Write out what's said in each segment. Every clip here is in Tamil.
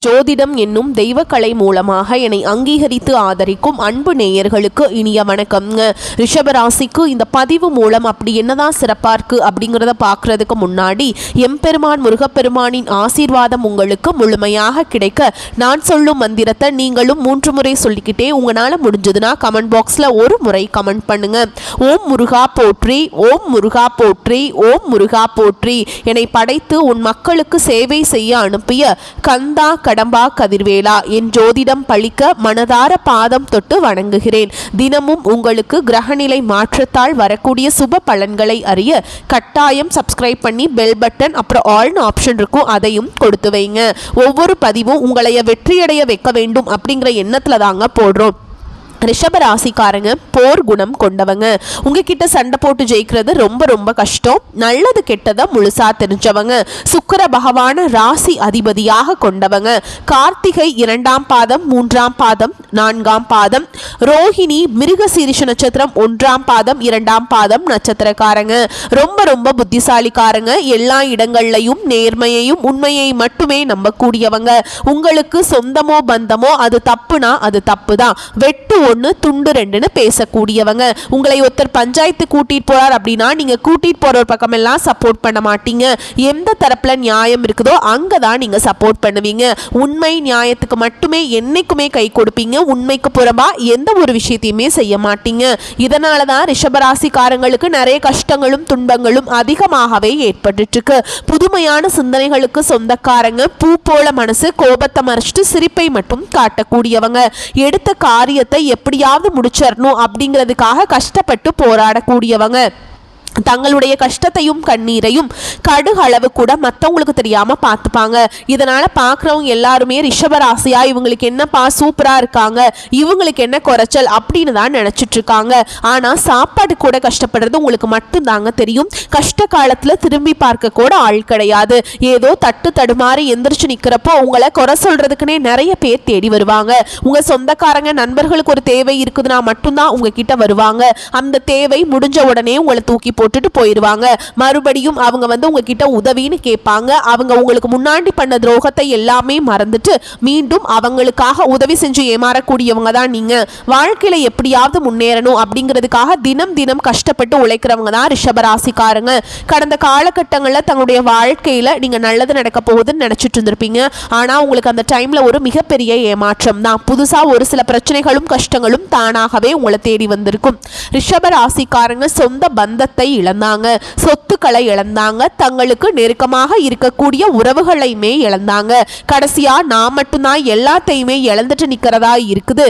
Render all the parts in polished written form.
ஜோதிடம் என்னும் தெய்வக்கலை மூலமாக என்னை அங்கீகரித்து ஆதரிக்கும் அன்பு நேயர்களுக்கு இனிய வணக்கம்ங்க. ரிஷபராசிக்கு இந்த பதிவு மூலம் அப்படி என்னதான் சிறப்பா இருக்கு அப்படிங்கிறத பார்க்கறதுக்கு முன்னாடி எம்பெருமான் முருகப்பெருமானின் ஆசீர்வாதம் உங்களுக்கு முழுமையாக கிடைக்க நான் சொல்லும் மந்திரத்தை நீங்களும் 3 முறை சொல்லிக்கிட்டே உங்களால் முடிஞ்சதுன்னா கமெண்ட் பாக்ஸில் ஒரு முறை கமெண்ட் பண்ணுங்க. ஓம் முருகா போற்றி, ஓம் முருகா போற்றி, ஓம் முருகா போற்றி. என்னை படைத்து உன் மக்களுக்கு சேவை செய்ய அனுப்பிய கந்தா கடம்பா கதிர்வேலா, என் ஜோதிடம் பழிக்க மனதார பாதம் தொட்டு வணங்குகிறேன். தினமும் உங்களுக்கு கிரகநிலை மாற்றத்தால் வரக்கூடிய சுப பலன்களை அறிய கட்டாயம் சப்ஸ்கிரைப் பண்ணி பெல் பட்டன் அப்புறம் ஆல்னு ஆப்ஷன் இருக்கும், அதையும் கொடுத்து வைங்க. ஒவ்வொரு பதிவும் உங்களைய வெற்றியடைய வைக்க வேண்டும் அப்படிங்கிற எண்ணத்துல தாங்க போடுறோம். ரிஷபராசிக்காரங்க போர் குணம் கொண்டவங்க. உங்ககிட்ட சண்டை போட்டு ஜெயிக்கிறது ரொம்ப ரொம்ப கஷ்டம். நல்லது கெட்டதை முழுசா தெரிஞ்சவங்க. சுக்கிர பகவான ராசி அதிபதியாக கொண்டவங்க. கார்த்திகை 2ஆம் பாதம் 3ஆம் பாதம் 4ஆம் பாதம், ரோஹிணி மிருகசீரிஷ நட்சத்திரம் 1ஆம் பாதம் 2ஆம் பாதம் நட்சத்திரக்காரங்க. ரொம்ப ரொம்ப புத்திசாலிக்காரங்க. எல்லா இடங்கள்லையும் நேர்மையையும் உண்மையை மட்டுமே நம்பக்கூடியவங்க. உங்களுக்கு சொந்தமோ பந்தமோ அது தப்புனா அது தப்பு தான். வெட்டு 1 துண்டு 2ன்னு பேசக்கூடியவங்க. உங்களை ஒருத்தர் பஞ்சாயத்து கூட்டிட்டு போறார் அப்படின்னா நீங்க கூட்டிட்டு போற ஒரு பக்கம் எல்லாம் சப்போர்ட் பண்ண மாட்டீங்க. எந்த தரப்புல நியாயம் இருக்குதோ அங்கதான் நீங்க சப்போர்ட் பண்ணுவீங்க. உண்மை நியாயத்துக்கு மட்டுமே என்னைக்குமே கை கொடுப்பீங்க. உண்மைக்கு புறம்பா எந்த ஒரு விஷயத்தையுமே செய்ய மாட்டீங்க. இதனாலதான் ரிஷபராசிக்காரங்களுக்கு நிறைய கஷ்டங்களும் துன்பங்களும் அதிகமாகவே ஏற்பட்டு இருக்கு. புதுமையான சிந்தனைகளுக்கு சொந்தக்காரங்க. பூ போல மனசு, கோபத்தை மறைச்சிட்டு சிரிப்பை மட்டும் காட்டக்கூடியவங்க. எடுத்த காரியத்தை எப்படியாவது முடிச்சிடணும் அப்படிங்கிறதுக்காக கஷ்டப்பட்டு போராடக்கூடியவங்க. தங்களுடைய கஷ்டத்தையும் கண்ணீரையும் கடுகளவு கூட மற்றவங்களுக்கு தெரியாம பார்த்துப்பாங்க. இதனால பார்க்குறவங்க எல்லாருமே ரிஷபராசியா இவங்களுக்கு என்னப்பா சூப்பரா இருக்காங்க, இவங்களுக்கு என்ன குறைச்சல் அப்படின்னு தான் நினைச்சிட்டு இருக்காங்க. ஆனா சாப்பாடு கூட கஷ்டப்படுறது உங்களுக்கு மட்டும் தாங்க தெரியும். கஷ்ட காலத்துல திரும்பி பார்க்க கூட ஆள் கிடையாது. ஏதோ தட்டு தடுமாறி எந்திரிச்சு நிக்கிறப்போ உங்களை குறை சொல்றதுக்குன்னே நிறைய பேர் தேடி வருவாங்க. உங்க சொந்தக்காரங்க நண்பர்களுக்கு ஒரு தேவை இருக்குதுன்னா மட்டும்தான் உங்ககிட்ட வருவாங்க. அந்த தேவை முடிஞ்ச உடனே உங்களை தூக்கி போட்டுட்டு போயிடுவாங்க. மறுபடியும் அவங்க உங்ககிட்ட உதவின்னு கேட்பாங்க. அவங்க உங்களுக்கு முன்னாடி பண்ண துரோகத்தை எல்லாமே மறந்துட்டு மீண்டும் அவங்களுக்காக உதவி செஞ்சு ஏமாறக்கூடியவங்க தான் நீங்க. வாழ்க்கையில எப்படியாவது முன்னேறணும் அப்படிங்கிறதுக்காக தினம் தினம் கஷ்டப்பட்டு உழைக்கிறவங்க தான் ரிஷபராசிக்காரங்க. கடந்த காலகட்டங்களில் தங்களுடைய வாழ்க்கையில நீங்க நல்லது நடக்க போகுதுன்னு நினைச்சிட்டு இருந்திருப்பீங்க. ஆனா உங்களுக்கு அந்த டைம்ல ஒரு மிகப்பெரிய ஏமாற்றம் தான். புதுசா ஒரு சில பிரச்சனைகளும் கஷ்டங்களும் தானாகவே உங்களை தேடி வந்திருக்கும். ரிஷபராசிக்காரங்க சொந்த பந்தத்தை இழந்தாங்க, சொத்துக்களை இழந்தாங்க, தங்களுக்கு நெருக்கமாக இருக்கக்கூடிய உறவுகளையுமே இழந்தாங்க. கடைசியா நான் மட்டும்தான் எல்லாத்தையுமே இழந்துட்டு நிக்கிறதா இருக்குது,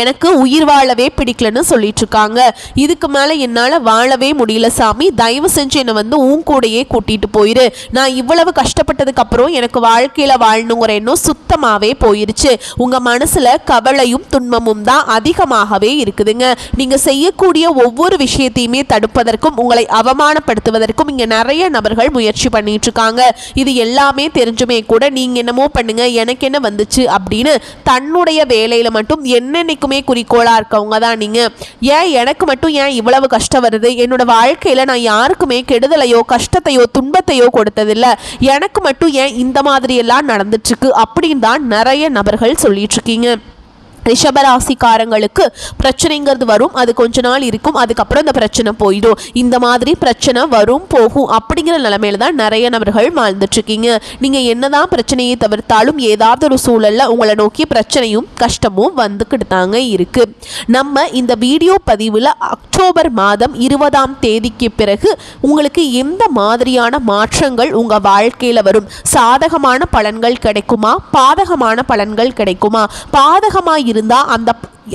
எனக்கு உயிர் வாழவே பிடிக்கலன்னு சொல்லிட்டு இருக்காங்க. இதுக்கு மேல என்னால வாழவே முடியல சாமி, தயவு செஞ்சு என்னை உன் கூடையே கூட்டிட்டு போயிரு. நான் இவ்வளவு கஷ்டப்பட்டதுக்கு அப்புறம் எனக்கு வாழ்க்கையில வாழணுங்கிற எண்ணம் சுத்தமாவே போயிருச்சு. உங்க மனசுல கவலையும் துன்பமும் தான் அதிகமாகவே இருக்குதுங்க. நீங்க செய்யக்கூடிய ஒவ்வொரு விஷயத்தையுமே தடுப்பதற்கும் உங்களை அவமானப்படுத்துவதற்கும் இங்க நிறைய நபர்கள் முயற்சி பண்ணிட்டு இருக்காங்க. இது எல்லாமே தெரிஞ்சுமே கூட நீங்க என்னமோ பண்ணுங்க, எனக்கு என்ன வந்துச்சு அப்படின்னு தன்னுடைய வேலையில மட்டும் என்ன குறிக்கோளா இருக்கவங்க தான் நீங்க. ஏன் எனக்கு மட்டும் ஏன் இவ்வளவு கஷ்டம் வருது, என்னோட வாழ்க்கையில நான் யாருக்குமே கெடுதலையோ கஷ்டத்தையோ துன்பத்தையோ கொடுத்ததில்லை, எனக்கு மட்டும் ஏன் இந்த மாதிரி எல்லாம் நடந்துட்டு இருக்கு அப்படின்னு தான் நிறைய நபர்கள் சொல்லிட்டு இருக்கீங்க. ரிஷபராசிக்காரங்களுக்கு பிரச்சனைங்கிறது வரும், அது கொஞ்ச நாள் இருக்கும், அதுக்கப்புறம் இந்த பிரச்சனை போயிடும். இந்த மாதிரி பிரச்சனை வரும் போகும் அப்படிங்கிற நிலைமையில தான் நிறைய நபர்கள் வாழ்ந்துட்டு இருக்கீங்க. நீங்க என்னதான் பிரச்சனையை தவிர்த்தாலும் ஏதாவது ஒரு சூழல்ல உங்களை நோக்கி பிரச்சனையும் கஷ்டமும் வந்துக்கிட்டு தாங்க இருக்கு. நம்ம இந்த வீடியோ பதிவில் அக்டோபர் மாதம் 20ஆம் தேதிக்கு பிறகு உங்களுக்கு எந்த மாதிரியான மாற்றங்கள் உங்க வாழ்க்கையில வரும், சாதகமான பலன்கள் கிடைக்குமா, பாதகமான பலன்கள் கிடைக்குமா, பாதகமா இருந்தா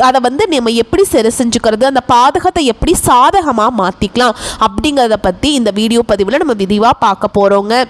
அதை நம்ம எப்படி சரி செஞ்சுக்கிறது, அந்த பாதகத்தை எப்படி சாதகமா மாத்திக்கலாம் அப்படிங்கறத பத்தி இந்த வீடியோ பதிவுல நம்ம விரிவா பார்க்க போறோங்க.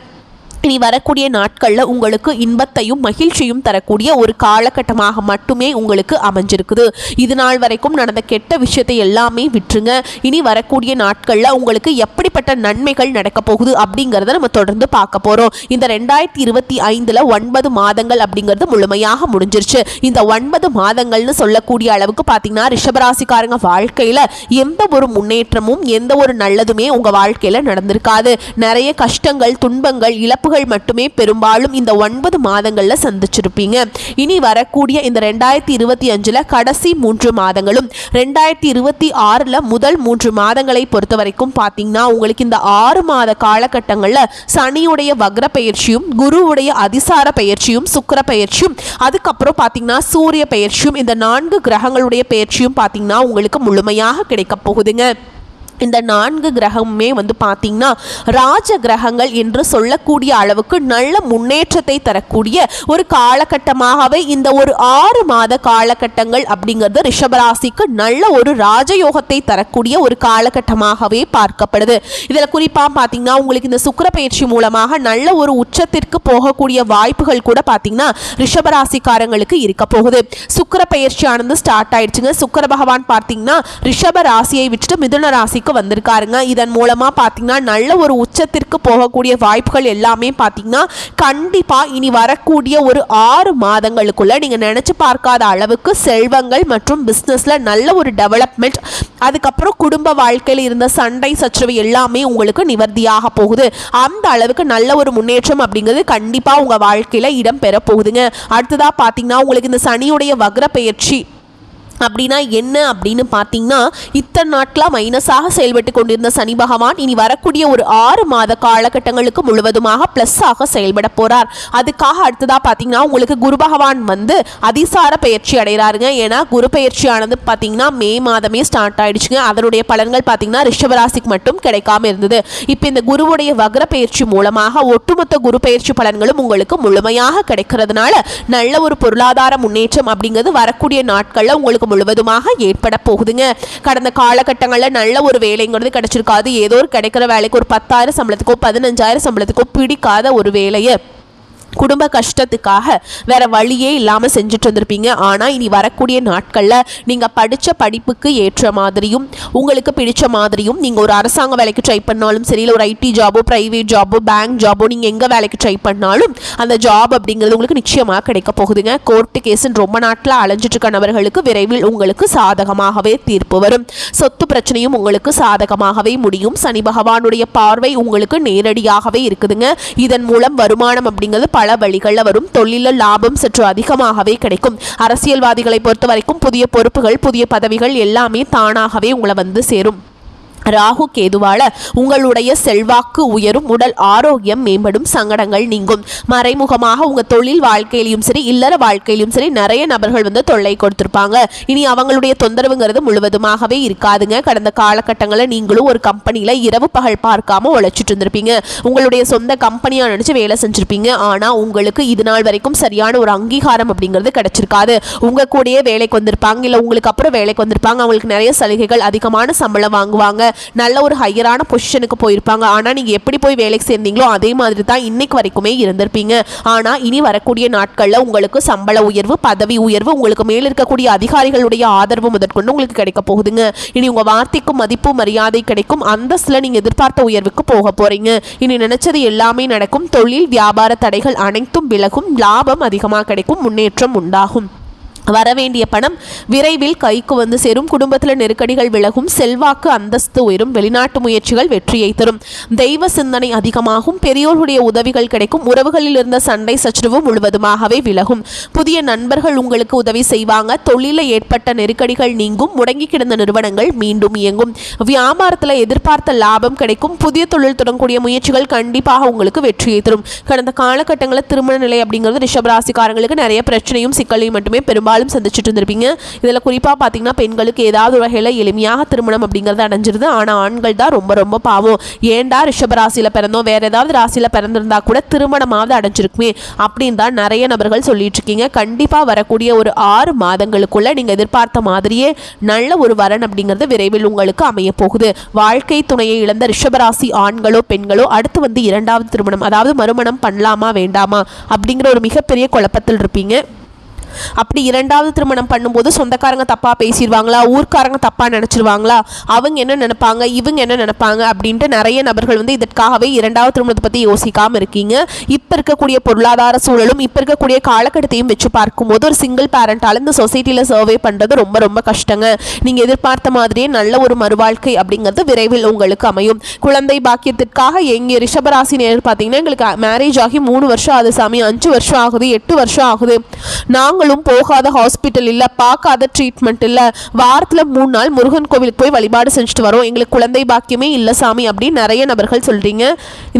இனி வரக்கூடிய நாட்களில் உங்களுக்கு இன்பத்தையும் மகிழ்ச்சியும் தரக்கூடிய ஒரு காலகட்டமாக மட்டுமே உங்களுக்கு அமைஞ்சிருக்குது. இது நாள் வரைக்கும் நடந்த கெட்ட விஷயத்தை எல்லாமே விட்டுருங்க. இனி வரக்கூடிய நாட்களில் உங்களுக்கு எப்படிப்பட்ட நன்மைகள் நடக்க போகுது அப்படிங்கிறத நம்ம தொடர்ந்து பார்க்க போகிறோம். இந்த 2025 9 மாதங்கள் அப்படிங்கிறது முழுமையாக முடிஞ்சிருச்சு. இந்த 9 மாதங்கள்னு சொல்லக்கூடிய அளவுக்கு பார்த்தீங்கன்னா ரிஷபராசிக்காரங்க வாழ்க்கையில் எந்த ஒரு முன்னேற்றமும் எந்த ஒரு நல்லதுமே உங்கள் வாழ்க்கையில் நடந்திருக்காது. நிறைய கஷ்டங்கள், துன்பங்கள், இழப்பு வாய்ப்புகள் மட்டுமே பெரும்பாலும் இந்த 9 மாதங்கள்ல சந்திச்சிருப்பீங்க. இனி வரக்கூடிய இந்த 2025 கடைசி 3 மாதங்களும் 2026 முதல் 3 மாதங்களை பொறுத்த வரைக்கும் பார்த்தீங்கன்னா உங்களுக்கு இந்த 6 மாத காலகட்டங்களில் சனியுடைய வக்ர பெயர்ச்சியும் குருவுடைய அதிசார பெயர்ச்சியும் சுக்கிர பெயர்ச்சியும் அதுக்கப்புறம் பார்த்தீங்கன்னா சூரிய பெயர்ச்சியும் இந்த 4 கிரகங்களுடைய பெயர்ச்சியும் பார்த்தீங்கன்னா உங்களுக்கு முழுமையாக கிடைக்க போகுதுங்க. இந்த 4 கிரகமுமே பார்த்தீங்கன்னா ராஜ கிரகங்கள் என்று சொல்லக்கூடிய அளவுக்கு நல்ல முன்னேற்றத்தை தரக்கூடிய ஒரு காலகட்டமாகவே இந்த ஒரு 6 மாத காலகட்டங்கள் அப்படிங்கிறது ரிஷபராசிக்கு நல்ல ஒரு ராஜயோகத்தை தரக்கூடிய ஒரு காலகட்டமாகவே பார்க்கப்படுது. இதில் குறிப்பாக பார்த்தீங்கன்னா உங்களுக்கு இந்த சுக்கிர பயிற்சி மூலமாக நல்ல ஒரு உச்சத்திற்கு போகக்கூடிய வாய்ப்புகள் கூட பார்த்தீங்கன்னா ரிஷபராசிக்காரங்களுக்கு இருக்க போகுது. சுக்கிர பயிற்சியானது ஸ்டார்ட் ஆயிடுச்சுங்க. சுக்கிர பகவான் பார்த்தீங்கன்னா ரிஷப ராசியை விட்டுட்டு மிதுன ராசிக்கு வந்திருக்காருங்க. இதன் மூலமா பாத்தீங்கன்னா நல்ல ஒரு உச்சத்திற்கு போகக்கூடிய வாய்ப்புகள் எல்லாமே பாத்தீங்கன்னா கண்டிப்பா இனி வரக்கூடிய ஒரு 6 மாதங்களுக்குள்ள நீங்க நினைச்சு பார்க்காத அளவுக்கு செல்வங்கள் மற்றும் பிசினஸ்ல நல்ல ஒரு டெவலப்மெண்ட், அதுக்கப்புறம் குடும்ப வாழ்க்கையில் இருந்த சண்டை சச்சரவு எல்லாமே உங்களுக்கு நிவர்த்தியாக போகுது. அந்த அளவுக்கு நல்ல ஒரு முன்னேற்றம் அப்படிங்கிறது கண்டிப்பா உங்க வாழ்க்கையில இடம் பெற போகுதுங்க. அடுத்ததா பாத்தீங்கன்னா உங்களுக்கு இந்த சனியுடைய வக்ர பெயர்ச்சி அப்படின்னா என்ன அப்படின்னு பார்த்தீங்கன்னா இத்தனை நாட்களாக மைனஸாக செயல்பட்டு கொண்டிருந்த சனி பகவான் இனி வரக்கூடிய ஒரு 6 மாத காலகட்டங்களுக்கு முழுவதுமாக ப்ளஸ்ஸாக செயல்பட போகிறார். அதுக்காக அடுத்ததாக பார்த்தீங்கன்னா உங்களுக்கு குரு பகவான் அதிசார பயிற்சி அடைகிறாருங்க. ஏன்னா குரு பயிற்சியானது பார்த்தீங்கன்னா மே மாதமே ஸ்டார்ட் ஆயிடுச்சுங்க. அதனுடைய பலன்கள் பார்த்தீங்கன்னா ரிஷபராசிக்கு மட்டும் கிடைக்காம இருந்தது. இப்போ இந்த குருவுடைய வக்ர பயிற்சி மூலமாக ஒட்டுமொத்த குரு பயிற்சி பலன்களும் உங்களுக்கு முழுமையாக கிடைக்கிறதுனால நல்ல ஒரு பொருளாதார முன்னேற்றம் அப்படிங்கிறது வரக்கூடிய நாட்களில் உங்களுக்கு முழுவதுமாக ஏற்பட போகுதுங்க. கடந்த காலகட்டங்களில் நல்ல ஒரு வேலைங்கிறது கிடைச்சிருக்காது. ஏதோ ஒரு கிடைக்கிற வேலைக்கு ஒரு 10,000 சம்பளத்துக்கோ 15,000 சம்பளத்துக்கோ பிடிக்காத ஒரு வேலையை குடும்ப கஷ்டத்துக்காக வேற வழியே இல்லாமல் செஞ்சுட்டு வந்திருப்பீங்க. ஆனால் இனி வரக்கூடிய நாட்களில் நீங்கள் படித்த படிப்புக்கு ஏற்ற மாதிரியும் உங்களுக்கு பிடிச்ச மாதிரியும் நீங்கள் ஒரு அரசாங்க வேலைக்கு ட்ரை பண்ணாலும் சரி, இல்லை ஒரு ஐடி ஜாபோ ப்ரைவேட் ஜாபோ பேங்க் ஜாபோ நீங்கள் எங்கே வேலைக்கு ட்ரை பண்ணாலும் அந்த ஜாப் அப்படிங்கிறது உங்களுக்கு நிச்சயமாக கிடைக்க போகுதுங்க. கோர்ட்டு கேஸுன்னு ரொம்ப நாட்டில் அலைஞ்சிட்டு இருக்க நபர்களுக்கு விரைவில் உங்களுக்கு சாதகமாகவே தீர்ப்பு வரும். சொத்து பிரச்சனையும் உங்களுக்கு சாதகமாகவே முடியும். சனி பகவானுடைய பார்வை உங்களுக்கு நேரடியாகவே இருக்குதுங்க. இதன் மூலம் வருமானம் அப்படிங்கிறது பல வழிகளில் வரும். தொழில லாபம் சற்று அதிகமாகவே கிடைக்கும். அரசியல்வாதிகளை பொறுத்த வரைக்கும் புதிய பொறுப்புகள் புதிய பதவிகள் எல்லாமே தானாகவே உங்களை சேரும். ராகு கேதுவால உங்களுடைய செல்வாக்கு உயரும், உடல் ஆரோக்கியம் மேம்படும், சங்கடங்கள் நீங்கும். மறைமுகமாக உங்க தொழில் வாழ்க்கையிலும் சரி இல்லற வாழ்க்கையிலும் சரி நிறைய நபர்கள் தொல்லை கொடுத்திருப்பாங்க. இனி அவங்களுடைய தொந்தரவுங்கிறது முழுவதுமாகவே இருக்காதுங்க. கடந்த காலகட்டங்களில் நீங்களும் ஒரு கம்பெனியில இரவு பகல் பார்க்காம உழைச்சிட்டு இருந்திருப்பீங்க. உங்களுடைய சொந்த கம்பெனியா நினைச்சு வேலை செஞ்சிருப்பீங்க. ஆனா உங்களுக்கு இது நாள் வரைக்கும் சரியான ஒரு அங்கீகாரம் அப்படிங்கிறது கிடைச்சிருக்காது. உங்க கூடயே வேலைக்கு வந்திருப்பாங்க, இல்ல உங்களுக்கு அப்புறம் வேலைக்கு வந்திருப்பாங்க. அவங்களுக்கு நிறைய சலுகைகள், அதிகமான சம்பளம் வாங்குவாங்க, நல்ல ஒரு ஹையரான பொசிஷனுக்கு போயிருப்பாங்க. ஆனால் நீங்கள் எப்படி போய் வேலைக்கு சேர்ந்தீங்களோ அதே மாதிரி தான் இன்னைக்கு வரைக்குமே இருந்திருப்பீங்க. ஆனால் இனி வரக்கூடிய நாட்களில் உங்களுக்கு சம்பள உயர்வு, பதவி உயர்வு, உங்களுக்கு மேல் இருக்கக்கூடிய அதிகாரிகளுடைய ஆதரவு முதற்கொண்டு உங்களுக்கு கிடைக்க போகுதுங்க. இனி உங்கள் வார்த்தைக்கும் மதிப்பு மரியாதை கிடைக்கும். அந்தஸ்தில் நீங்கள் எதிர்பார்த்த உயர்வுக்கு போக போறீங்க. இனி நினைச்சது எல்லாமே நடக்கும். தொழில் வியாபார தடைகள் அனைத்தும் விலகும். லாபம் அதிகமாக கிடைக்கும். முன்னேற்றம் உண்டாகும். வரவேண்டிய பணம் விரைவில் கைக்கு சேரும். குடும்பத்தில் நெருக்கடிகள் விலகும். செல்வாக்கு அந்தஸ்து உயரும். வெளிநாட்டு முயற்சிகள் வெற்றியை தரும். தெய்வ சிந்தனை அதிகமாகும். பெரியோர்களுடைய உதவிகள் கிடைக்கும். உறவுகளில் இருந்த சண்டை சச்சரவு முழுவதுமாகவே விலகும். புதிய நண்பர்கள் உங்களுக்கு உதவி செய்வாங்க. தொழிலில் ஏற்பட்ட நெருக்கடிகள் நீங்கும். முடங்கி கிடந்த நிறுவனங்கள் மீண்டும் இயங்கும். வியாபாரத்தில் எதிர்பார்த்த லாபம் கிடைக்கும். புதிய தொழில் தொடங்கக்கூடிய முயற்சிகள் கண்டிப்பாக உங்களுக்கு வெற்றியை தரும். கடந்த காலகட்டங்களில் திருமண நிலை அப்படிங்கிறது ரிஷபராசிக்காரங்களுக்கு நிறைய பிரச்சனையும் சிக்கலையும் மட்டுமே பெரும்பாலும் சந்திச்சுட்டு இருந்திருப்பீங்க. இதில் குறிப்பாக பார்த்தீங்கன்னா பெண்களுக்கு ஏதாவது ஒரு வகையில் எளிமையாக திருமணம் அப்படிங்கிறது அடைஞ்சிருது. ஆனால் ஆண்கள் தான் ரொம்ப ரொம்ப பாவம். ஏண்டா ரிஷபராசியில் பிறந்தோம், வேற ஏதாவது ராசியில் பிறந்திருந்தா கூட திருமணமாவது அடைஞ்சிருக்குமே அப்படின்னு தான் நிறைய நபர்கள் சொல்லிட்டு இருக்கீங்க. கண்டிப்பாக வரக்கூடிய ஒரு 6 மாதங்களுக்குள்ள நீங்கள் எதிர்பார்த்த மாதிரியே நல்ல ஒரு வரன் அப்படிங்கிறது விரைவில் உங்களுக்கு அமைய போகுது. வாழ்க்கை துணையை இழந்த ரிஷபராசி ஆண்களோ பெண்களோ அடுத்து 2வது திருமணம், அதாவது மறுமணம் பண்ணலாமா வேண்டாமா அப்படிங்கிற ஒரு மிகப்பெரிய குழப்பத்தில் இருப்பீங்க. அப்படி இரண்டாவது திருமணம் பண்ணும்போது சொந்தக்காரங்க தப்பாக பேசிடுவாங்களா, ஊர்க்காரங்க தப்பாக நினச்சிருவாங்களா, அவங்க என்ன நினைப்பாங்க, இவங்க என்ன நினைப்பாங்க அப்படின்ட்டு நிறைய நபர்கள் வந்து இதற்காகவே இரண்டாவது திருமணத்தை பற்றி யோசிக்காமல் இருக்கீங்க. இப்போ இருக்கக்கூடிய பொருளாதார சூழலும் இப்போ இருக்கக்கூடிய காலகட்டத்தையும் வச்சு பார்க்கும்போது ஒரு சிங்கிள் பேரண்டால் இந்த சொசைட்டியில் சர்வே பண்ணுறது ரொம்ப ரொம்ப கஷ்டங்க. நீங்கள் எதிர்பார்த்த மாதிரியே நல்ல ஒரு மறுவாழ்க்கை அப்படிங்கிறது விரைவில் உங்களுக்கு அமையும். குழந்தை பாக்கியத்திற்காக எங்கே ரிஷபராசி நேர் பார்த்தீங்கன்னா, எங்களுக்கு மேரேஜ் ஆகி 3 வருஷம் ஆகுது சாமி, 5 வருஷம் ஆகுது, 8 வருஷம் ஆகுது, நாங்களும் போகாத ஹாஸ்பிட்டல் இல்லை, பார்க்காத ட்ரீட்மெண்ட் இல்லை, வாரத்தில் 3 நாள் முருகன் கோவிலுக்கு போய் வழிபாடு செஞ்சுட்டு வரோம், எங்களுக்கு குழந்தை பாக்கியமே இல்லை சாமி அப்படின்னு நிறைய நபர்கள் சொல்கிறீங்க.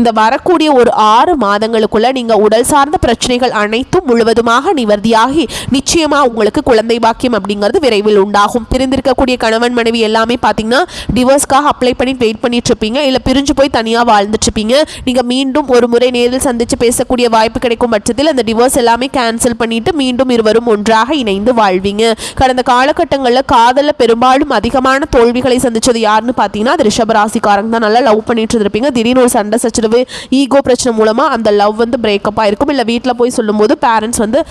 இந்த வரக்கூடிய ஒரு 6 மாதங்களுக்குள்ள நீங்கள் உடல் சார்ந்த பிரச்சனைகள் அனைத்தும் முழுவதுமாக நிவர்த்தியாகி நிச்சயமாக உங்களுக்கு குழந்தை பாக்கியம் அப்படிங்கிறது விரைவில் உண்டாகும். பிரிந்திருக்கக்கூடிய கணவன் மனைவி எல்லாமே பார்த்தீங்கன்னா டிவோர்ஸ்க்காக அப்ளை பண்ணி வெயிட் பண்ணிட்டு இருப்பீங்க, இல்லை பிரிஞ்சு போய் தனியாக வாழ்ந்துட்டு இருப்பீங்க. நீங்கள் மீண்டும் ஒரு முறை நேரில் சந்தித்து பேசக்கூடிய வாய்ப்பு கிடைக்கும் பட்சத்தில் அந்த டிவோர்ஸ் எல்லாமே கேன்சல் பண்ணிட்டு மீண்டும் இருவரும் ஒன்றாக இணைந்து வாழ்வீங்க. கடந்த காலகட்டங்களில் காதலில் பெரும்பாலும் அதிகமான தோல்விகளை சந்திச்சது யாருன்னு பார்த்தீங்கன்னா அது ரிஷபராசிக்காரங்க தான். நல்லா லவ் பண்ணிட்டு இருப்பீங்க, திடீர்னு ஒரு சண்டை சச்சரவு ஈகோ பிரச்சனை மூலமாக அந்த லவ் வந்து பிரேக்கப் ஆயிருக்கும், இல்லை வீட்டில் போய் சொல்லும்போது பேரண்ட்ஸ் வந்து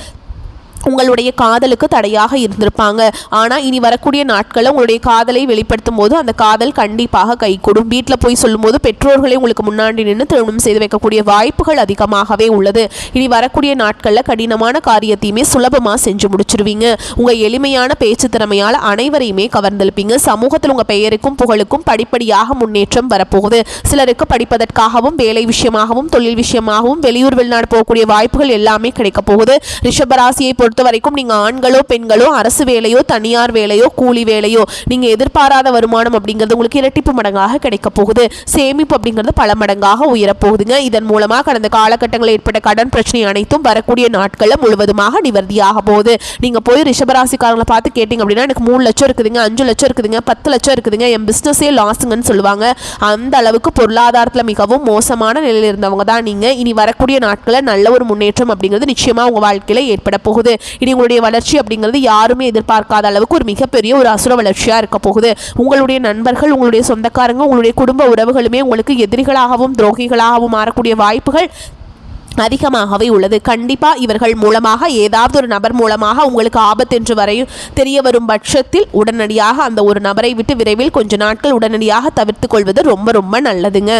உங்களுடைய காதலுக்கு தடையாக இருந்திருப்பாங்க. ஆனால் இனி வரக்கூடிய நாட்களில் உங்களுடைய காதலை வெளிப்படுத்தும் போது அந்த காதல் கண்டிப்பாக கைகூடும். வீட்டில் போய் சொல்லும்போது பெற்றோர்களை உங்களுக்கு முன்னாடி நின்று திருமணம் செய்து வைக்கக்கூடிய வாய்ப்புகள் அதிகமாகவே உள்ளது. இனி வரக்கூடிய நாட்களில் கடினமான காரியத்தையுமே சுலபமாக செஞ்சு முடிச்சிருவீங்க. உங்கள் எளிமையான பேச்சு திறமையால் அனைவரையுமே கவர்ந்தெழுப்பீங்க. சமூகத்தில் உங்கள் பெயருக்கும் புகழுக்கும் படிப்படியாக முன்னேற்றம் வரப்போகுது. சிலருக்கு படிப்பதற்காகவும் வேலை விஷயமாகவும் தொழில் விஷயமாகவும் வெளியூர் வெளிநாடு போகக்கூடிய வாய்ப்புகள் எல்லாமே கிடைக்க போகுது. ரிஷபராசியை பொறுத்த வரைக்கும் நீங்க ஆண்களோ பெண்களோ அரசு வேலையோ தனியார் வேலையோ கூலி வேலையோ நீங்க எதிர்பாராத வருமானம் அப்படிங்கிறது உங்களுக்கு இரட்டிப்பு மடங்காக கிடைக்க போகுது. சேமிப்பு அப்படிங்கிறது பல மடங்காக உயரப்போகுதுங்க. இதன் மூலமாக கடந்த காலகட்டங்களில் ஏற்பட்ட கடன் பிரச்சனை அனைத்தும் வரக்கூடிய நாட்களில் முழுவதுமாக நிவர்த்தியாக போகுது. நீங்க போய் ரிஷபராசிக்காரங்களை பார்த்து கேட்டீங்க அப்படின்னா எனக்கு 3 லட்சம் இருக்குதுங்க, 5 லட்சம் இருக்குதுங்க, 10 லட்சம் இருக்குதுங்க, என் பிசினஸே லாஸுங்கன்னு சொல்லுவாங்க. அந்த அளவுக்கு பொருளாதாரத்தில் மிகவும் மோசமான நிலையில் இருந்தவங்க தான் நீங்க. இனி வரக்கூடிய நாட்களில் நல்ல ஒரு முன்னேற்றம் அப்படிங்கிறது நிச்சயமா உங்க வாழ்க்கையில ஏற்பட போகுது. இனி உங்களுடைய வளர்ச்சி அப்படிங்கிறது யாருமே எதிர்பார்க்காத அளவுக்கு ஒரு மிகப்பெரிய ஒரு அசுர வளர்ச்சியாக இருக்க போகுது. உங்களுடைய நண்பர்கள், உங்களுடைய சொந்தக்காரங்க, உங்களுடைய குடும்ப உறவுகளுமே உங்களுக்கு எதிரிகளாகவும் துரோகிகளாகவும் மாறக்கூடிய வாய்ப்புகள் அதிகமாகவே உள்ளது. கண்டிப்பாக இவர்கள் மூலமாக ஏதாவது ஒரு நபர் மூலமாக உங்களுக்கு ஆபத்து என்று வரையும் தெரிய வரும் பட்சத்தில் உடனடியாக அந்த ஒரு நபரை விட்டு விரைவில் கொஞ்ச நாட்கள் உடனடியாக தவிர்த்து கொள்வது ரொம்ப ரொம்ப நல்லதுங்க.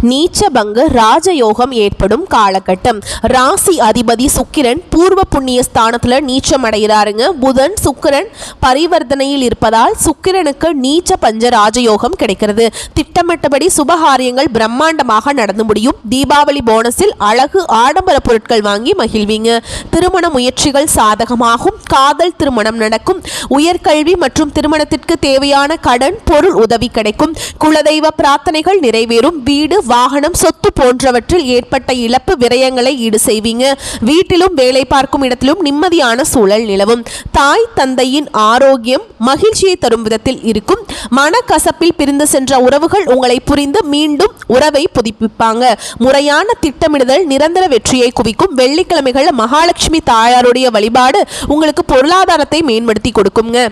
நீச்சபங்கு ராஜயோகம் ஏற்படும் காலகட்டம். ராசி அதிபதி சுக்கிரன் பூர்வ புண்ணிய ஸ்தானத்துல நீச்சம் அடைகிறாருங்க. புதன் சுக்கிரன் பரிவர்த்தனையில் இருப்பதால் சுக்கிரனுக்கு நீச்ச பஞ்ச ராஜயோகம் கிடைக்கிறது. திட்டமிட்டபடி சுபகாரியங்கள் பிரம்மாண்டமாக நடந்து முடியும். தீபாவளி போனஸில் அழகு ஆடம்பர பொருட்கள் வாங்கி மகிழ்வீங்க. திருமண முயற்சிகள் சாதகமாகும். காதல் திருமணம் நடக்கும். உயர்கல்வி மற்றும் திருமணத்திற்கு தேவையான கடன் பொருள் உதவி கிடைக்கும். குலதெய்வ பிரார்த்தனைகள் நிறைவேறும். வீடு வாகனம் சொத்து போன்றவற்றில் ஏற்பட்ட இழப்பு விரயங்களை ஈடு செய்வீங்க. வீட்டிலும் வேலை பார்க்கும் இடத்திலும் நிம்மதியான சூழல் நிலவும். தாய் தந்தையின் ஆரோக்கியம் மகிழ்ச்சியை தரும் விதத்தில் இருக்கும். மனக்கசப்பில் பிரிந்து சென்ற உறவுகள் உங்களை புரிந்து மீண்டும் உறவை புதுப்பிப்பாங்க. முறையான திட்டமிடுதல் நிரந்தர வெற்றியை குவிக்கும். வெள்ளிக்கிழமைகள் மகாலட்சுமி தாயாருடைய வழிபாடு உங்களுக்கு பொருளாதாரத்தை மேம்படுத்தி கொடுக்குங்க.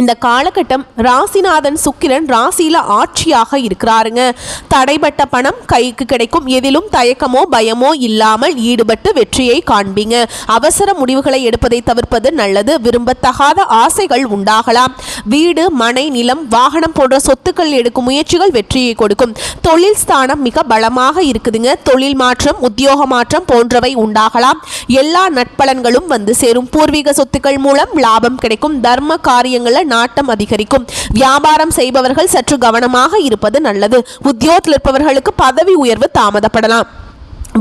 இந்த காலகட்டம் ராசிநாதன் சுக்கிரன் ராசியில ஆட்சியாக இருக்கிறாருங்க. தடைப்பட்ட பணம் கைக்கு கிடைக்கும். எதிலும் தயக்கமோ பயமோ இல்லாமல் ஈடுபட்டு வெற்றியை காண்பீங்க. அவசர முடிவுகளை எடுப்பதை தவிர்ப்பது நல்லது. விரும்பத்தகாத ஆசைகள் உண்டாகலாம். வீடு மனை நிலம் வாகனம் போன்ற சொத்துக்கள் எடுக்கும் முயற்சிகள் வெற்றியை கொடுக்கும். தொழில் ஸ்தானம் மிக பலமாக இருக்குதுங்க. தொழில் மாற்றம் உத்தியோக மாற்றம் போன்றவை உண்டாகலாம். எல்லா நட்பலன்களும் வந்து சேரும். பூர்வீக சொத்துக்கள் மூலம் லாபம் கிடைக்கும். தர்ம காரியங்களை நாட்டம் அதிகரிக்கும். வியாபாரம் செய்பவர்கள் சற்று கவனமாக இருப்பது நல்லது. உத்தியோகத்தில் இருப்பவர்களுக்கு பதவி உயர்வு தாமதப்படலாம்.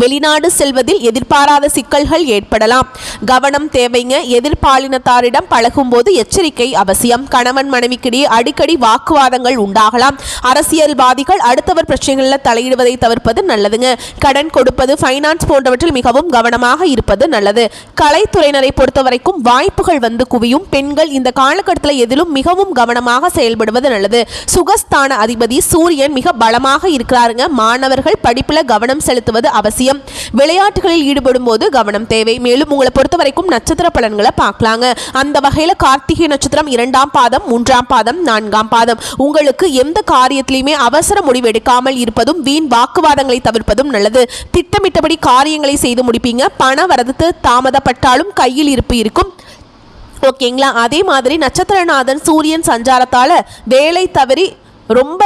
வெளிநாடு செல்வதில் எதிர்பாராத சிக்கல்கள் ஏற்படலாம். கவனம் தேவைங்க. எதிர்பாலினத்தாரிடம் பழகும்போது எச்சரிக்கை அவசியம். கணவன் மனைவிக்கிடையே அடிக்கடி வாக்குவாதங்கள் உண்டாகலாம். அரசியல்வாதிகள் அடுத்தவர் பிரச்சனைகளில் தலையிடுவதை தவிர்ப்பது நல்லதுங்க. கடன் கொடுப்பது ஃபைனான்ஸ் போன்றவற்றில் மிகவும் கவனமாக இருப்பது நல்லது. கலைத்துறையினரை பொறுத்தவரைக்கும் வாய்ப்புகள் வந்து குவியும். பெண்கள் இந்த காலகட்டத்தில் எதிலும் மிகவும் கவனமாக செயல்படுவது நல்லது. சுகஸ்தான அதிபதி சூரியன் மிக பலமாக இருக்கிறாருங்க. மாணவர்கள் படிப்பில் கவனம் செலுத்துவது அவசியம். அவசியம். விளையாட்டுகளில் ஈடுபடும் போது கவனம் தேவை. மேலும் உங்களை பொறுத்த வரைக்கும் நட்சத்திர பலன்களை பார்க்கலாங்க. அந்த வகையில் கார்த்திகை நட்சத்திரம் 2ஆம் பாதம், 3ஆம் பாதம், 4ஆம் பாதம். உங்களுக்கு எந்த காரியத்திலையுமே அவசர முடிவு எடுக்காமல் இருப்பதும், வீண் வாக்குவாதங்களை தவிர்ப்பதும் நல்லது. திட்டமிட்டபடி காரியங்களை செய்து முடிப்பீங்க. பண வரது தாமதப்பட்டாலும் கையில் இருப்பு இருக்கும். ஓகேங்களா? அதே மாதிரி நட்சத்திரநாதன் சூரியன் சஞ்சாரத்தால் வேலை தவறி ரொம்ப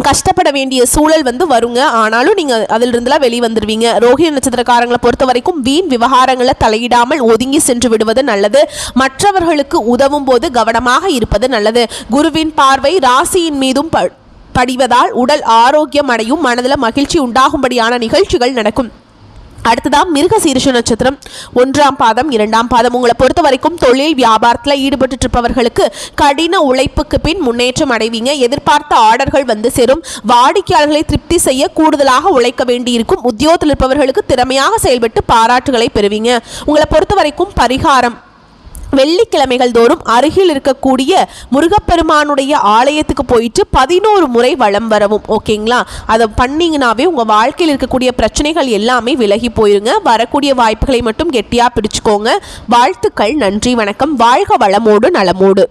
கஷ்டப்பட வேண்டிய சூழல் வருங்க. ஆனாலும் நீங்கள் அதிலிருந்துலாம் வெளியே வந்துடுவீங்க. ரோஹிணி நட்சத்திரக்காரங்களை பொறுத்த வரைக்கும் வீண் விவகாரங்களை தலையிடாமல் ஒதுங்கி சென்று விடுவது நல்லது. மற்றவர்களுக்கு உதவும் போது கவனமாக இருப்பது நல்லது. குருவின் பார்வை ராசியின் மீதும் படிவதால் உடல் ஆரோக்கியம் அடையும். மனதில் மகிழ்ச்சி உண்டாகும்படியான நிகழ்ச்சிகள் நடக்கும். அடுத்ததான் மிருக சீரிஷ நட்சத்திரம் 1ஆம் பாதம், 2ஆம் பாதம். உங்களை பொறுத்த வரைக்கும் தொழில் வியாபாரத்தில் ஈடுபட்டு இருப்பவர்களுக்கு கடின உழைப்புக்கு பின் முன்னேற்றம் அடைவீங்க. எதிர்பார்த்த ஆர்டர்கள் சேரும். வாடிக்கையாளர்களை திருப்தி செய்ய கூடுதலாக உழைக்க வேண்டியிருக்கும். உத்தியோகத்தில் இருப்பவர்களுக்கு திறமையாக செயல்பட்டு பாராட்டுகளை பெறுவீங்க. உங்களை பொறுத்த வரைக்கும் பரிகாரம் வெள்ளிக்கிழமைகள் தோறும் அருகில் இருக்கக்கூடிய முருகப்பெருமானுடைய ஆலயத்துக்கு போயிட்டு 11 முறை வலம் வரவும். ஓகேங்களா? அதை பண்ணிங்கனாவே உங்கள் வாழ்க்கையில் இருக்கக்கூடிய பிரச்சனைகள் எல்லாமே விலகி போயிருங்க. வரக்கூடிய வாய்ப்புகளை மட்டும் கெட்டியாக பிடிச்சுக்கோங்க. வாழ்த்துக்கள். நன்றி, வணக்கம். வாழ்க வளமோடு நலமோடு.